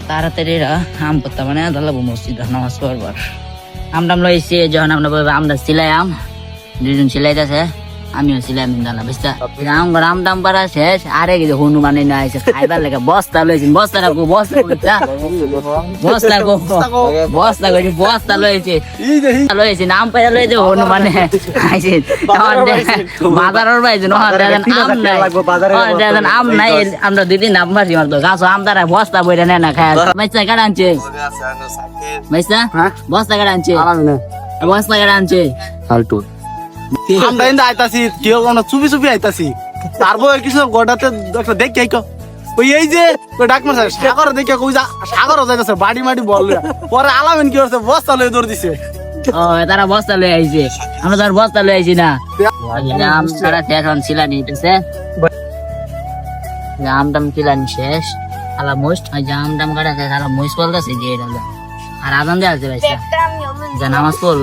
তাড়াতাড়ি আম করতে মানে দাঁড়াবো মসজিদ নামাজ পড়বার আমটাম লইছি যখন আমরা সিলাইয়াম দুজন সিলাইতেছে আমিও সিলাই দাঁড়া বুঝতে আম টাম পারা শেষ আরে কিছু হনুমানে না এসে খাইবার লেগে বস্তা লইছি বস্তা রাখবো বস্তা বস্তা করছি বস্তা লইছি নাম পাইয়া লইছে হনুমানে আইছি বাজারের পাইছি আম নাই আমরা দুই দিন আম পারছি মারতো গাছ আম দ্বারা বস্তা বইটা নেয় না খায় মাইসা কাটা আনছে মাইসা বস্তা কাটা আনছে বস্তা কাটা আনছে ফালতু আমরা ইন্দা আইতাছি কেউ কোনো চুপি চুপি আইতাছি তারপর কিছু গোটাতে একটা দেখি ওই এই যে ওই ডাক মারছে সাগর দেখে কই যা সাগরও যাইতাছে বাড়ি মাটি বল পরে আলামিন কি করছে বস্তা লয়ে দৌড় দিছে ও তারা বস্তা লয়ে আইছে আমরা তার বস্তা লয়ে আইছি না আম সারা এখন ছিলানি নিতেছে আম টাম ছিলানি শেষ আলা মোস্ট আম টাম কাটা শেষ আলা মোস্ট বলতেছে যে এটা আর আদান দেওয়া আছে ভাই নামাজ পড়